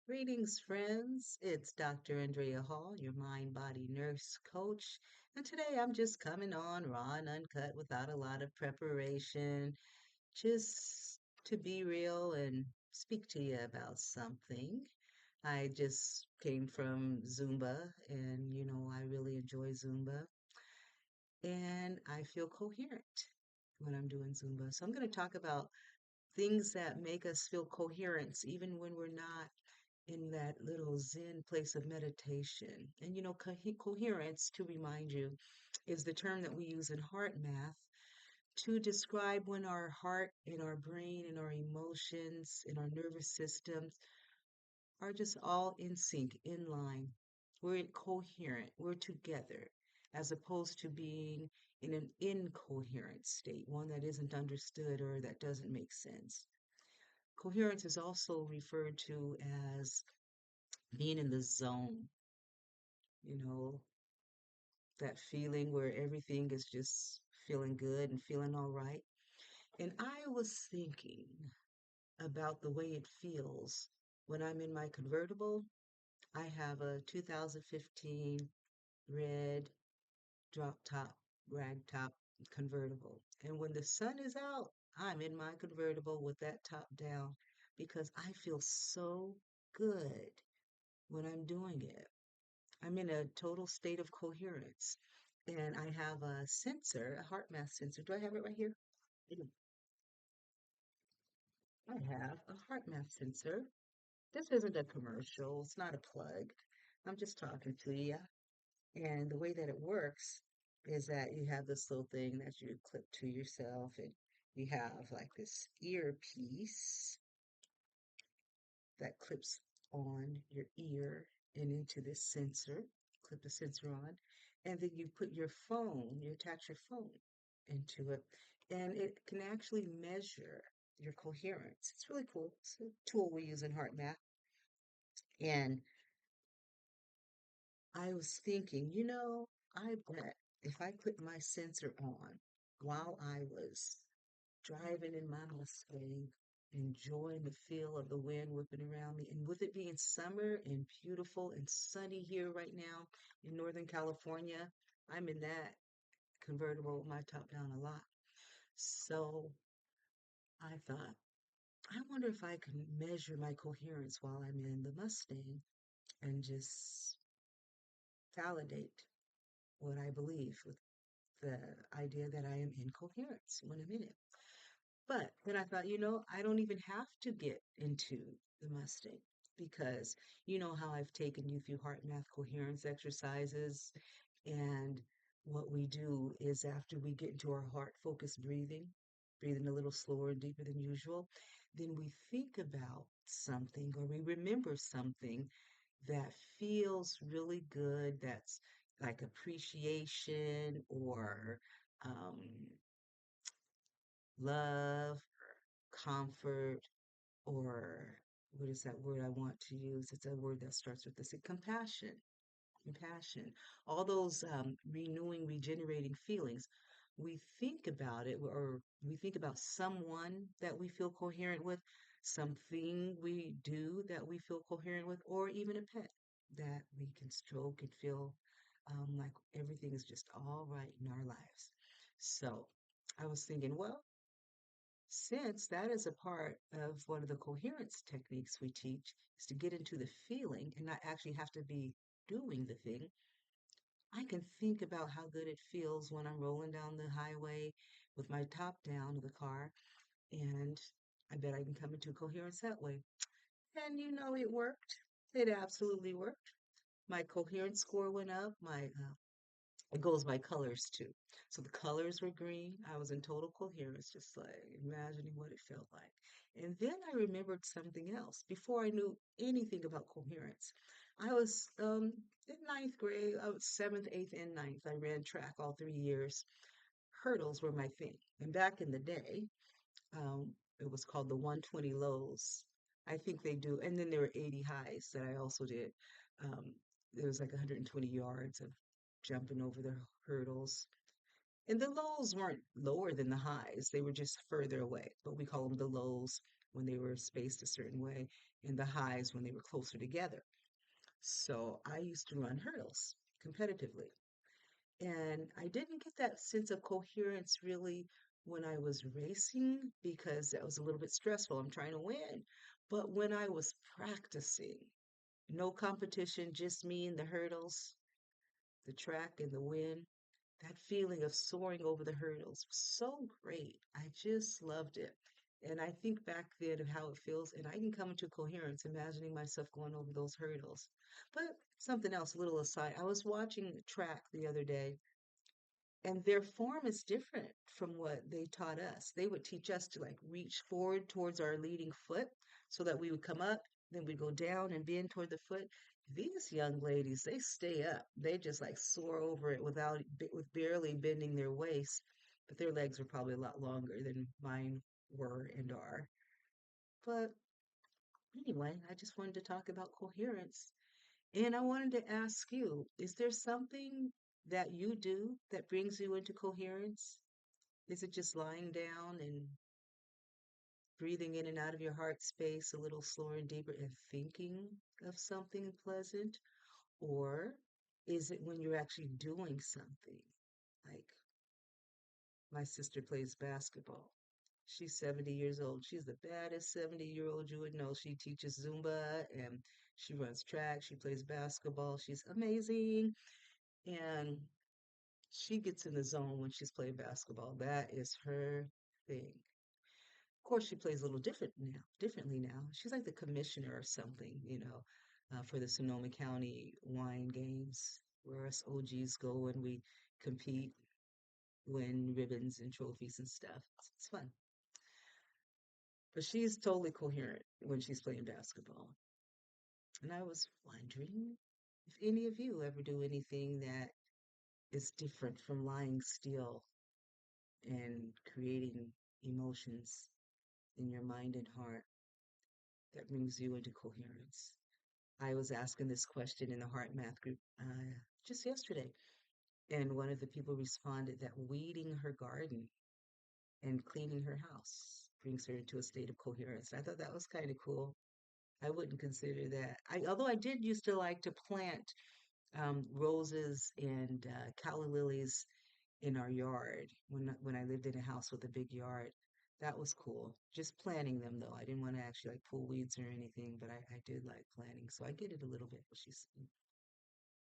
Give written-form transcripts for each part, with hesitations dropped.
Greetings, friends. It's Dr. Andrea Hall, your mind body nurse coach. And today I'm just coming on raw and uncut without a lot of preparation, just to be real and speak to you about something. I just came from Zumba, and I really enjoy Zumba, and I feel coherent when I'm doing Zumba. So I'm going to talk about things that make us feel coherence even when we're not in that little Zen place of meditation. And coherence, to remind you, is the term that we use in Heart Math to describe when our heart and our brain and our emotions and our nervous systems are just all in sync, in line. We're coherent, we're together, as opposed to being in an incoherent state, one that isn't understood or that doesn't make sense. Coherence is also referred to as being in the zone, you know, that feeling where everything is just feeling good and feeling all right. And I was thinking about the way it feels when I'm in my convertible. I have a 2015 red drop top, rag top convertible. And when the sun is out, I'm in my convertible with that top down because I feel so good when I'm doing it. I'm in a total state of coherence. And I have a sensor, a heart math sensor. Do I have it right here? Mm. I have a heart math sensor. This isn't a commercial, it's not a plug. I'm just talking to you. And the way that it works is that you have this little thing that you clip to yourself, and you have like this earpiece that clips on your ear and into this sensor, clip the sensor on, and then you put your phone, you attach your phone into it, and it can actually measure your coherence. It's really cool. It's a tool we use in Heart Math. And I was thinking, I bet if I put my sensor on while I was driving in my Mustang, enjoying the feel of the wind whipping around me. And with it being summer and beautiful and sunny here right now in Northern California, I'm in that convertible with my top down a lot. So I thought, I wonder if I can measure my coherence while I'm in the Mustang and just validate what I believe with the idea that I am in coherence when I'm in it. But then I thought, I don't even have to get into the Mustang because you know how I've taken you through heart math coherence exercises. And what we do is after we get into our heart focused breathing, breathing a little slower and deeper than usual, then we think about something or we remember something that feels really good, that's like appreciation or um, love, comfort, or what is that word I want to use? It's a word that starts with this, compassion, compassion. All those renewing, regenerating feelings. We think about it, or we think about someone that we feel coherent with, something we do that we feel coherent with, or even a pet that we can stroke and feel like everything is just all right in our lives. So I was thinking, well, since that is a part of one of the coherence techniques we teach, is to get into the feeling and not actually have to be doing the thing. I can think about how good it feels when I'm rolling down the highway with my top down of the car, and I bet I can come into coherence that way. And it worked. It absolutely worked. My coherence score went up. My it goes by colors too. So the colors were green. I was in total coherence, just like imagining what it felt like. And then I remembered something else before I knew anything about coherence. I was in ninth grade, I was seventh, eighth, and ninth. I ran track all 3 years. Hurdles were my thing. And back in the day, it was called the 120 lows. I think they do. And then there were 80 highs that I also did. Um, there was like 120 yards of jumping over the hurdles. And the lows weren't lower than the highs, they were just further away, but we call them the lows. when they were spaced a certain way, and the highs when they were closer together. So I used to run hurdles competitively. And I didn't get that sense of coherence really when I was racing because that was a little bit stressful. I'm trying to win. But when I was practicing, no competition, just me and the hurdles, the track and the wind, that feeling of soaring over the hurdles was so great. I just loved it. And I think back then of how it feels, and I can come into coherence imagining myself going over those hurdles. But something else, a little aside, I was watching track the other day, and their form is different from what they taught us. They would teach us to like reach forward towards our leading foot so that we would come up, then we'd go down and bend toward the foot. These young ladies, they stay up. They just like soar over it with barely bending their waist, but their legs were probably a lot longer than mine were and are. But anyway, I just wanted to talk about coherence. And I wanted to ask you, is there something that you do that brings you into coherence? Is it just lying down and breathing in and out of your heart space a little slower and deeper and thinking of something pleasant? Or is it when you're actually doing something? Like my sister plays basketball. She's 70 years old. She's the baddest 70-year-old you would know. She teaches Zumba and she runs track. She plays basketball. She's amazing. And she gets in the zone when she's playing basketball. That is her thing. Of course, she plays a little differently now. She's like the commissioner or something, for the Sonoma County wine games, where us OGs go and we compete, win ribbons and trophies and stuff. It's fun. But she's totally coherent when she's playing basketball. And I was wondering if any of you ever do anything that is different from lying still and creating emotions in your mind and heart that brings you into coherence. I was asking this question in the Heart Math group just yesterday, and one of the people responded that weeding her garden and cleaning her house brings her into a state of coherence. And I thought that was kind of cool. I wouldn't consider that. Although I did used to like to plant roses and calla lilies in our yard when I lived in a house with a big yard. That was cool. Just planting them though. I didn't want to actually like pull weeds or anything, but I did like planting. So I get it a little bit what she's saying.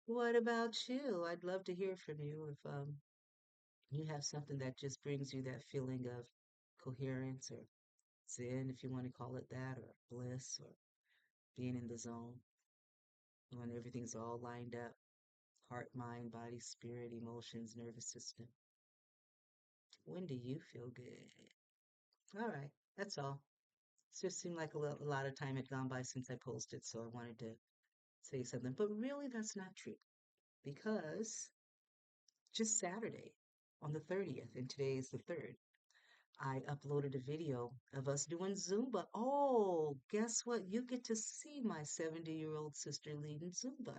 What about you? I'd love to hear from you if you have something that just brings you that feeling of coherence or zen, if you want to call it that, or bliss or being in the zone when everything's all lined up. Heart, mind, body, spirit, emotions, nervous system. When do you feel good? All right, that's all. It just seemed like a lot of time had gone by since I posted, so I wanted to say something. But really, that's not true because just Saturday on the 30th, and today is the 3rd, I uploaded a video of us doing Zumba. Oh, guess what? You get to see my 70-year-old sister leading Zumba.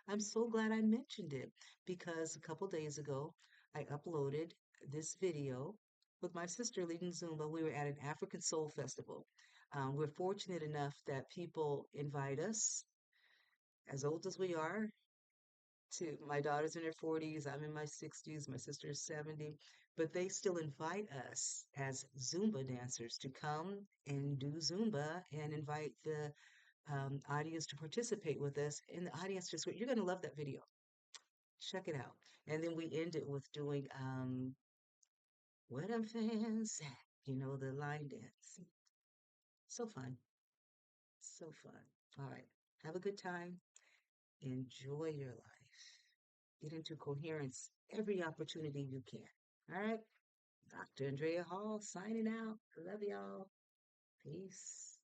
I'm so glad I mentioned it because a couple days ago, I uploaded this video with my sister leading Zumba. We were at an African Soul Festival. We're fortunate enough that people invite us, as old as we are, to my daughter's in her 40s, I'm in my 60s, my sister's 70, but they still invite us as Zumba dancers to come and do Zumba and invite the audience to participate with us. And the audience just, you're going to love that video. Check it out. And then we end it with doing What I'm Fans At, the line dance. So fun. So fun. All right. Have a good time. Enjoy your life. Get into coherence every opportunity you can. All right. Dr. Andrea Hall signing out. Love y'all. Peace.